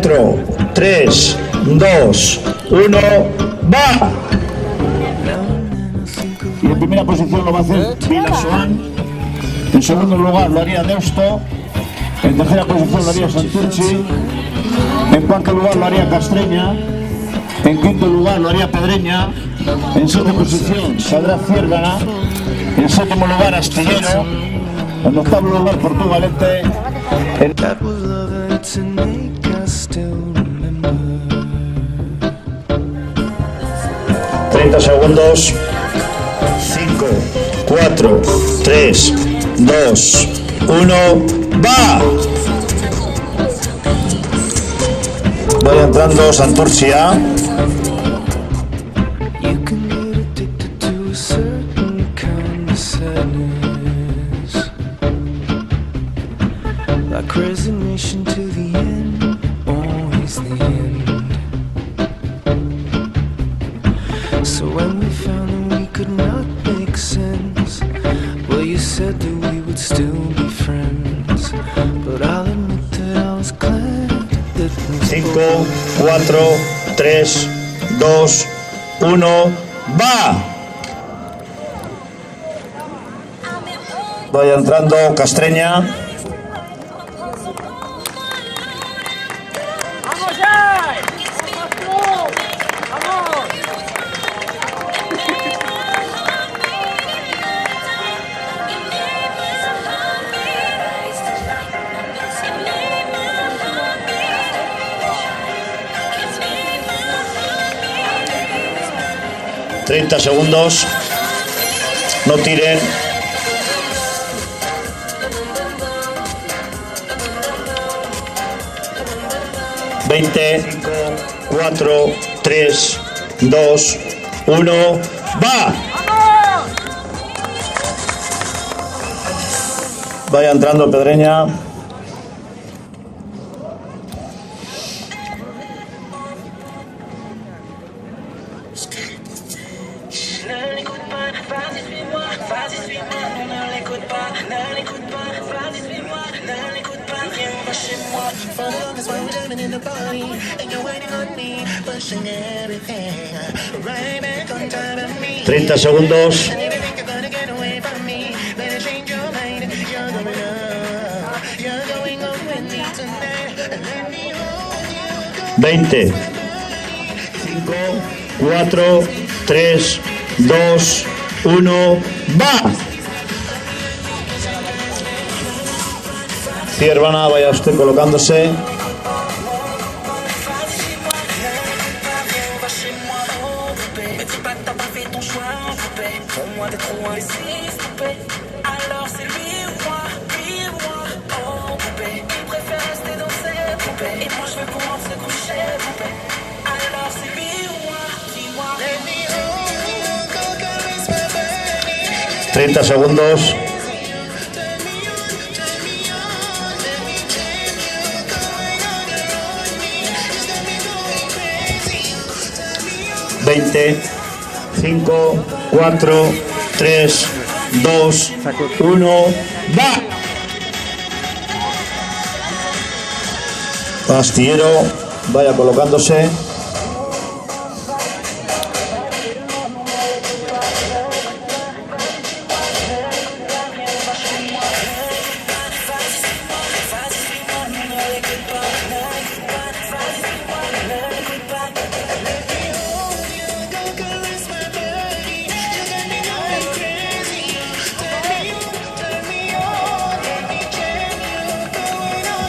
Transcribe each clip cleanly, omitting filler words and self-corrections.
4, 3, 2, 1, ¡va! Y en primera posición lo va a hacer Vila Soan. En segundo lugar lo haría Deusto. En tercera posición lo haría Santurci. En cuarto lugar lo haría Castreña. En quinto lugar lo haría Pedreña. En sexta posición saldrá Ciervana. En séptimo lugar Astillero. En octavo lugar Portugalete. En 30 segundos. 5, 4, 3, 2, 1, ¡va! Vaya entrando Santurcia. So when we found that we could not make sense, well, you said that we would still be friends, but I'll admit that I was glad that we 5, 4, 3, 2, 1, ¡va! Vaya entrando Castreña. ¡Vamos ya! ¡Vamos! 30 segundos. No tiren. Veinte, 4, 3, 2, 1, ¡va! Vaya entrando Pedreña. For the longest while we're jamming in the party, and you're waiting on me, pushing everything right back on time of me. 30 segundos. And if you think you're gonna get away from me, better change your mind. You're going up, you're going up with me tonight. Let me hold you. 20, 5, 4, 3, 2, 1, ¡va! Ciervana, vaya usted colocándose. ¿30 segundos? Veinte, 5, 4, 3, 2, 1, ¡va! Astillero, vaya colocándose.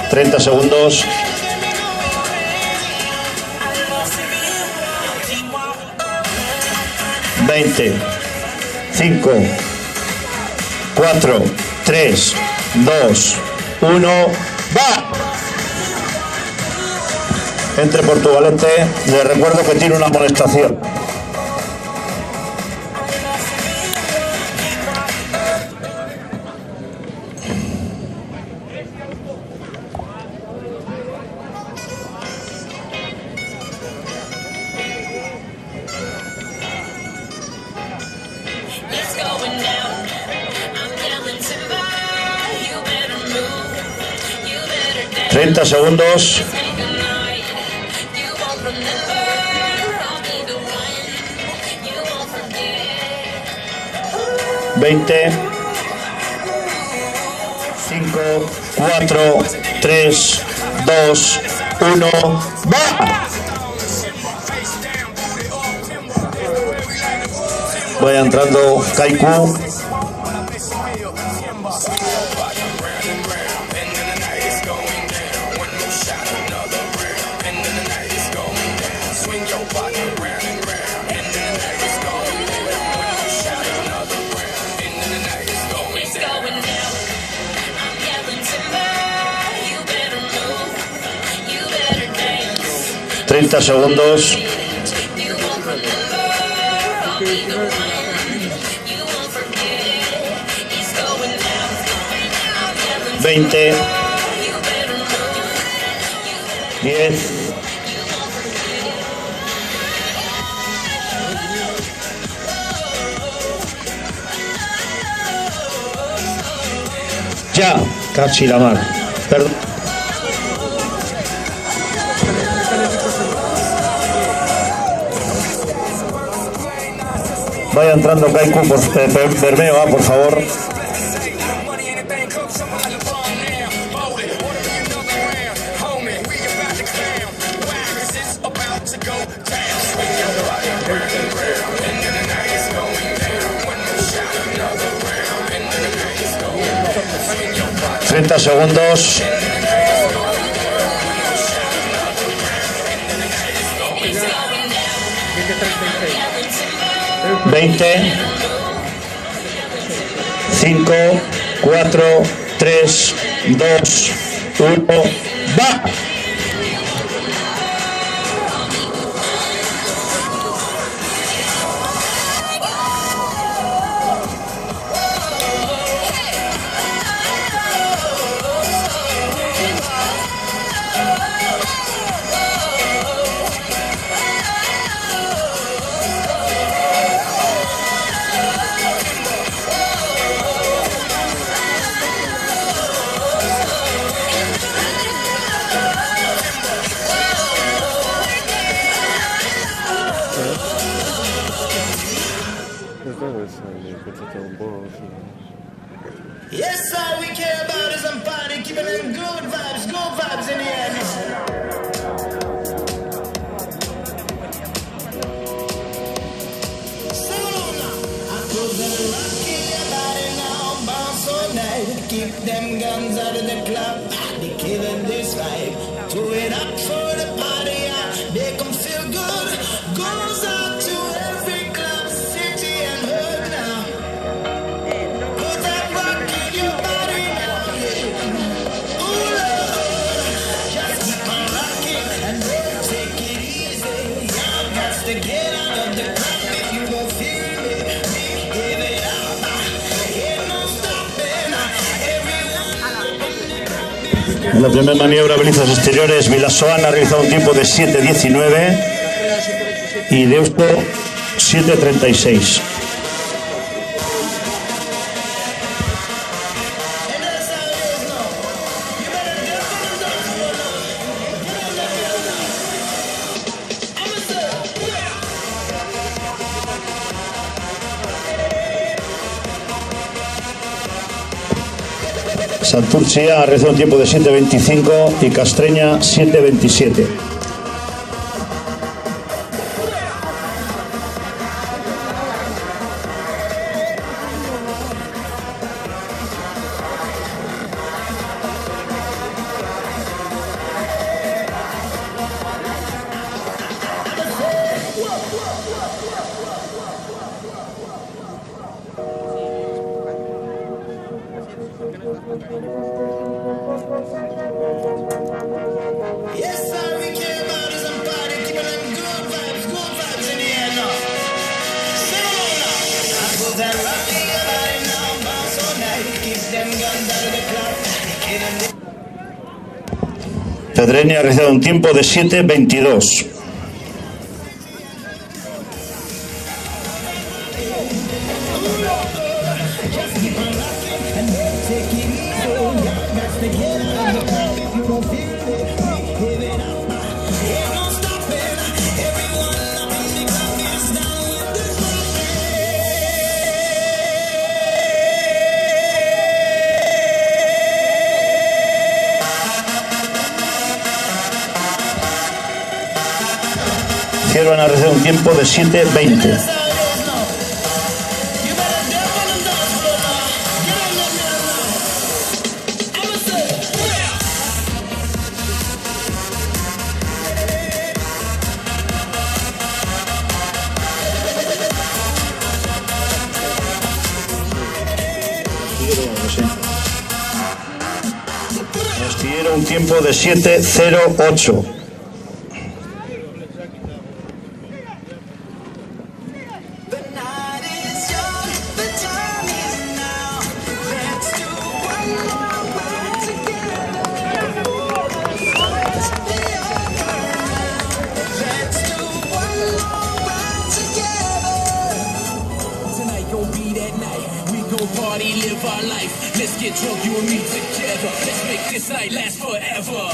¿30 segundos? ¿20, 5, 4, 3, 2, 1, ¡va! Entre Portugalete, les recuerdo que tiene una amonestación. It's going down. I'm yelling timber. You better move. You better dance. 30 segundos. Take a night. 20, 5, 4, 3, 2, 1, ¡va! Vaya entrando Kaiku. It's going down. I'm yelling timber. You better move. You better dance. 30 segundos. You won't remember. I'll be the one. You won't forget. It's going down. I'm yelling 20, you better move. 10. Ya, casi la mar. Perdón. Vaya entrando Kaiku, Bermeo, por favor. Segundos. 20, 5, 4, 3, 2, 1, ¡va! Yes, all we care about is some party, keeping them good vibes in the air. Keep them guns out of the club, they killing this vibe. Do it up for the party, make them feel good. Goes out to every club, city and hood now. Put that rock in your body now, yeah. Ooh, Lord, just keep on rocking and take it easy. Y'all got to get out of the club if you don't feel it. Give it up, ain't no stopping. En la primera maniobra, balizas exteriores, Vilasoan ha realizado un tiempo de 7:19 y Deusto 7:36. Santurcia ha realizado un tiempo de 7:25 y Castreña 7:27. Yes, all we care about is some party, keeping them good vibes in the air now. Sing along now. I put that rock in your body now, bounce all night. Keep them guns out of the club. Pedreña ha realizado un tiempo de 7:22. exteriores van a recibir un tiempo de 7:20. Astillero un tiempo de 7:08. Party, live our life. Let's get drunk, you and me together. Let's make this night last forever.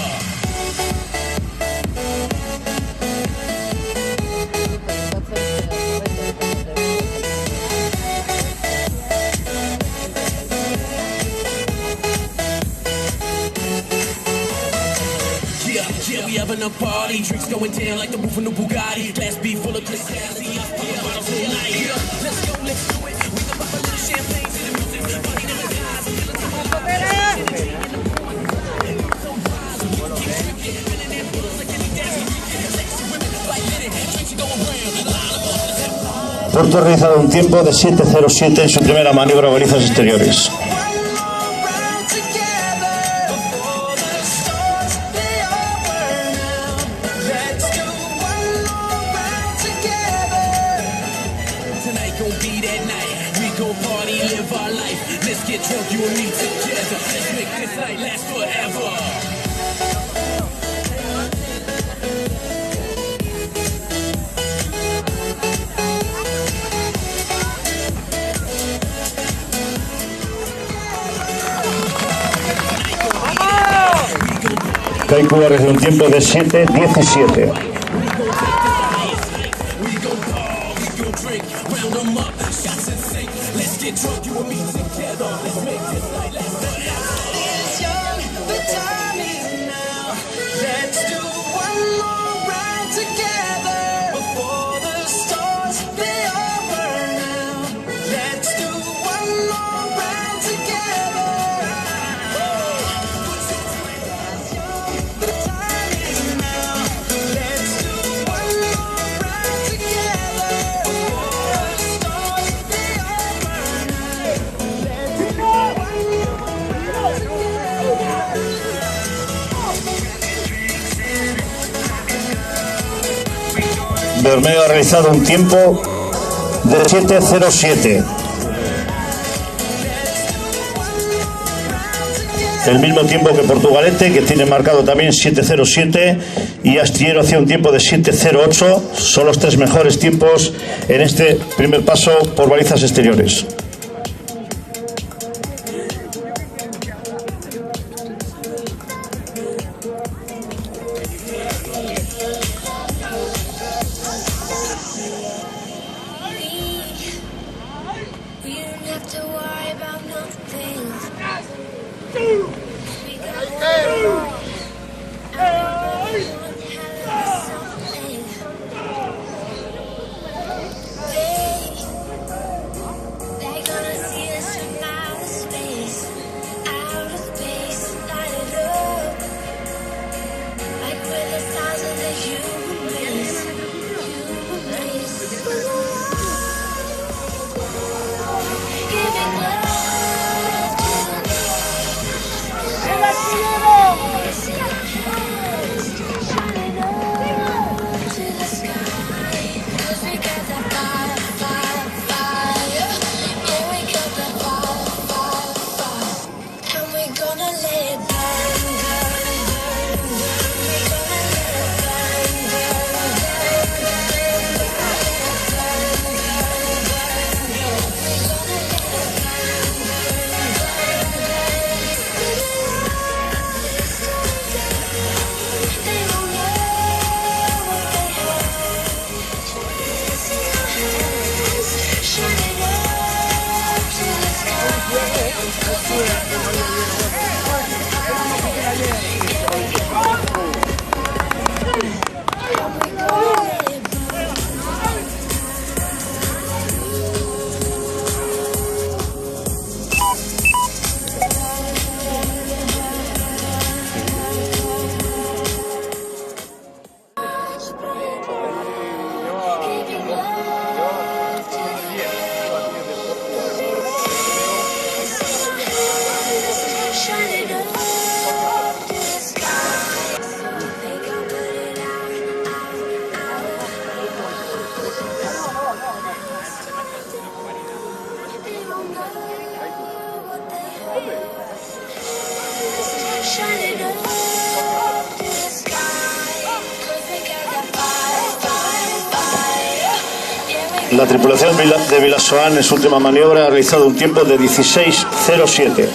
Yeah, we having a party. Drinks going down like the roof of the Bugatti. Glass be full of Cristalli. Yeah, bottles all night. Yeah, let's go, let's do it. We can pop a little champagne to the music. Party never dies. Feel it to my Puerto ha realizado un tiempo de 7:07 en su primera maniobra de balizas exteriores. Kaiku ha realizado un tiempo de 7:17. Bermeo ha realizado un tiempo de 7:07. El mismo tiempo que Portugalete, que tiene marcado también 7:07, y Astillero hacía un tiempo de 7:08. Son los tres mejores tiempos en este primer paso por balizas exteriores. La tripulación de Vilasoan en su última maniobra ha realizado un tiempo de 16:07.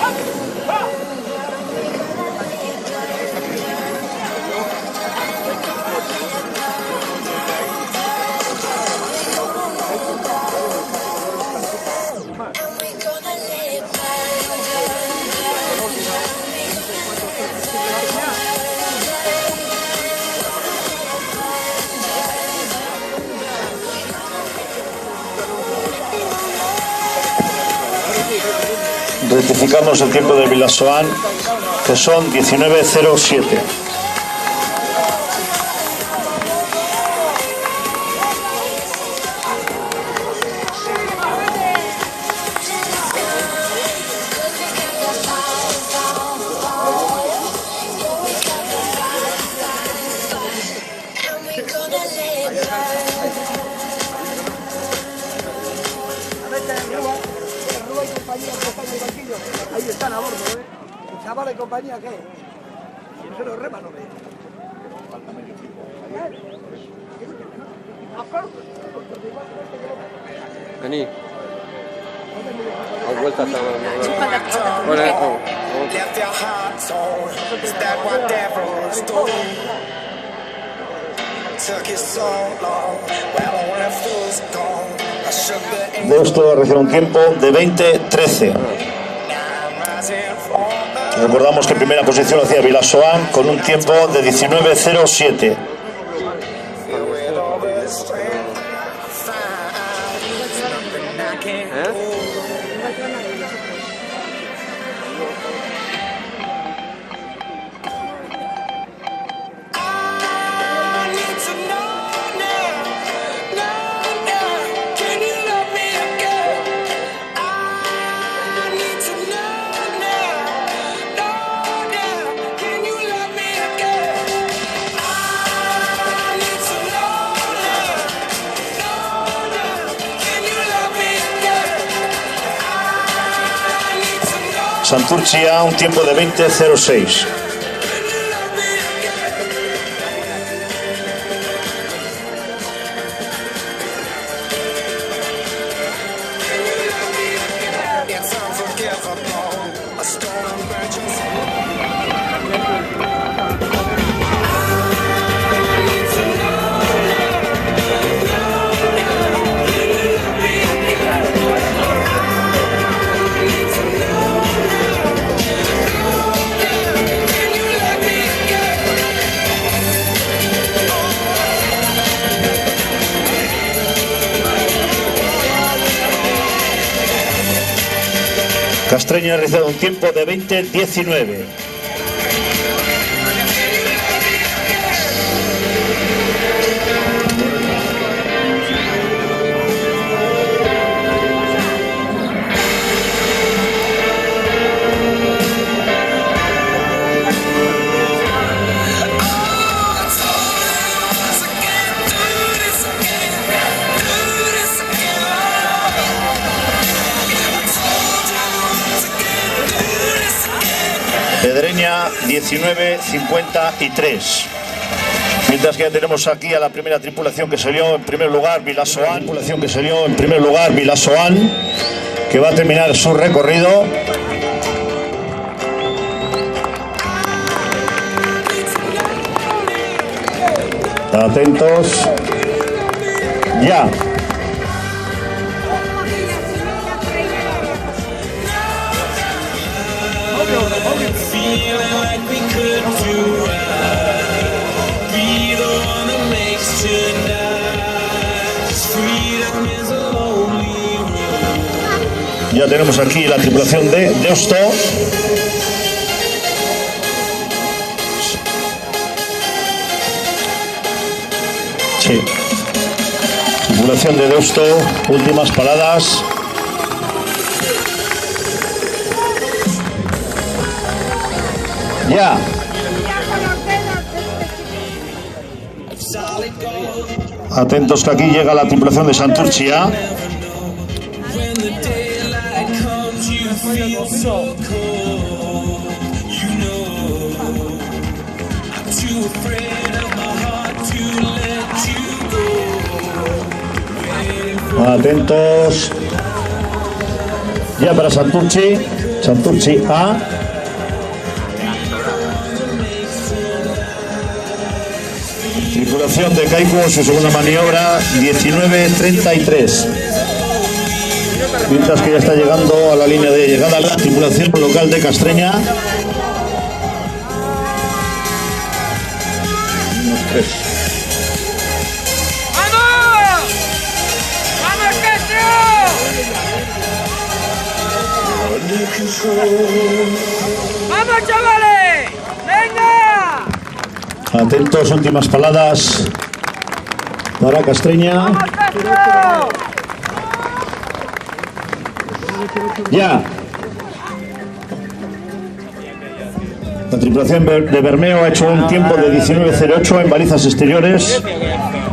Rectificamos el tiempo de Vilasoan, que son 19:07. Ahí están a bordo, ¿eh? El chaval de compañía, ¿qué? Se lo rema, no ve. Vení. A vuelta hasta bueno, Left your heart torn. Is that what devils do? Took you so long. Well, when it was gone, I shook the air. Deusto ha recibido un tiempo de 20:13. Recordamos que en primera posición hacía Vilasoan con un tiempo de 19:07. Santurcia, un tiempo de 20:06. It's unforgivable. A stolen virgin. Castreño ha realizado un tiempo de 20:19. Pedreña 19:53. Mientras que ya tenemos aquí a la primera tripulación que salió en primer lugar, Vilasoan, que va a terminar su recorrido. Atentos. Ya. Ya tenemos aquí la tripulación de Deusto. Sí. Tripulación de Deusto, últimas paradas. Ya. Atentos que aquí llega la tripulación de Santurcia. Atentos. Ya para Santurchi. Santurchi A. Tripulación de Kaiku en su segunda maniobra, 19:33. Mientras que ya está llegando a la línea de llegada la tripulación local de Castreña. ¡Vamos! ¡Vamos, Castro! ¡Vamos, chavales! ¡Venga! Atentos, últimas paladas para Castreña. ¡Vamos, Castro! Ya. La tripulación de Bermeo ha hecho un tiempo de 19:08 en balizas exteriores,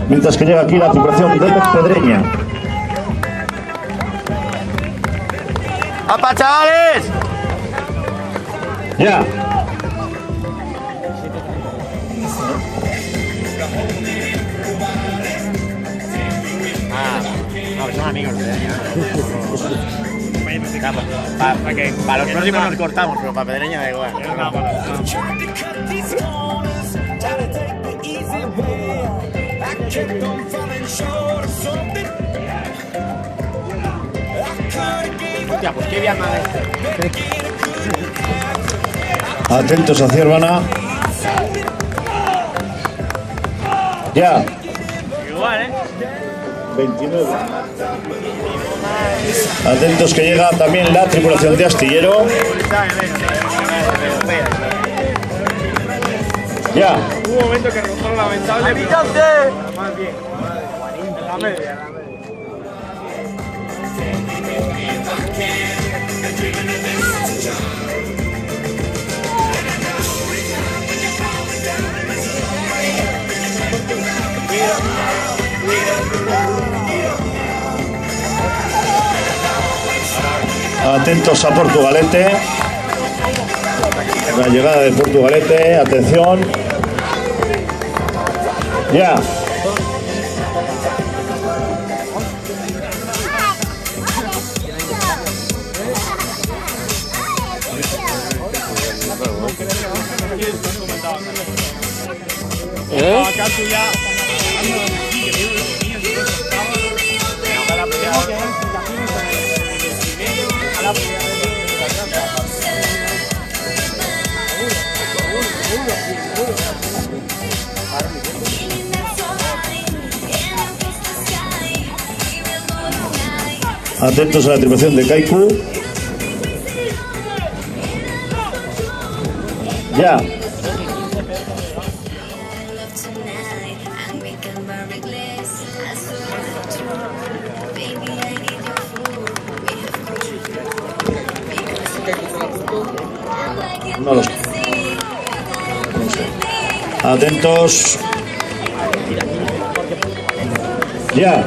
mientras que llega aquí la tripulación de Pedreña. ¡Apa, chavales! Ya. Son amigos de para los próximos nos cortamos, pero para Pedreña da igual. Hostia, pues qué bien Atentos a Ciervana. Ya. Igual, 29. Atentos que llega también la tripulación de Astillero. Ya. Un momento que rozó lo lamentable. ¡Habitante! Más bien. La media. Atentos a Portugalete. La llegada de Portugalete. Atención. Ya. Atentos a la tripulación de Kaiku. Ya. No lo sé. No sé. Atentos. Ya.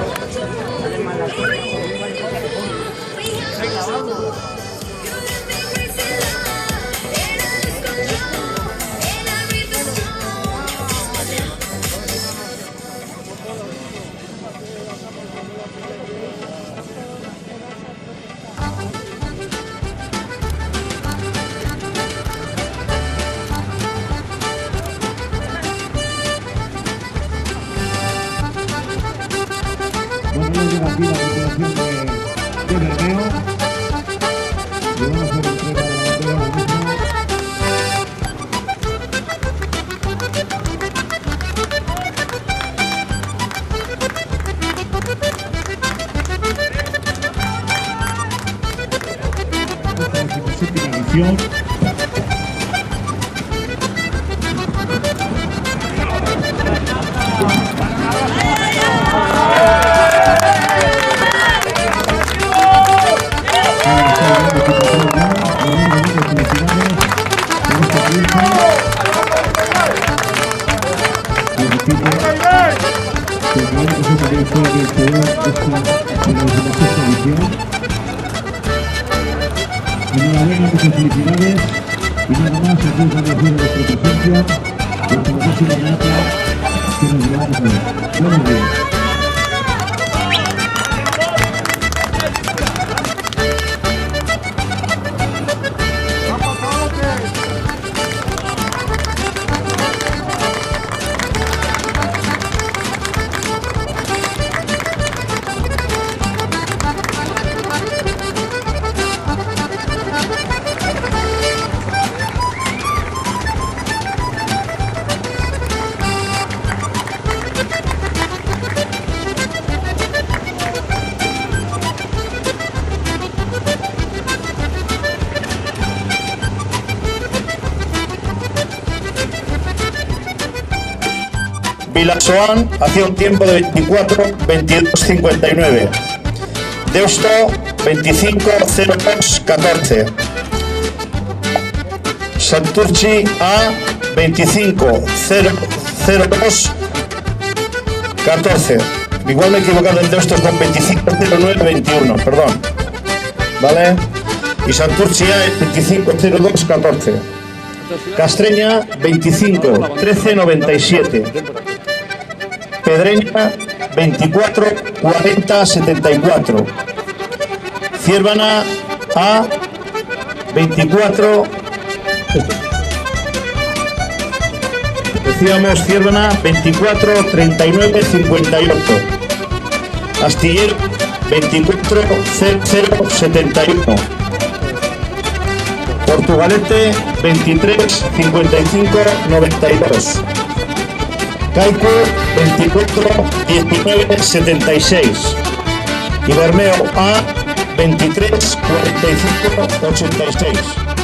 Enhorabuena, muchas felicidades y nada más, aquí os agradecido vuestra presencia y hasta la próxima regata que nos llevamos a ver. Buenos días. Vilasoán hacía un tiempo de 24:22:59. Deusto 25:02:14. Santurchi a 25:02:14. Igual me he equivocado en Deusto con 25:09:21, perdón. ¿Vale? Y Santurchi A es 25:02:14. Castreña 25:13:97. Pedreña 24:40:74. Ciervana A 24. Decíamos Ciervana 24:39:58. Astillero 24:00:71. Portugalete 23:55:92. Caico 24:19:76. Y Bermeo A 23:45:86.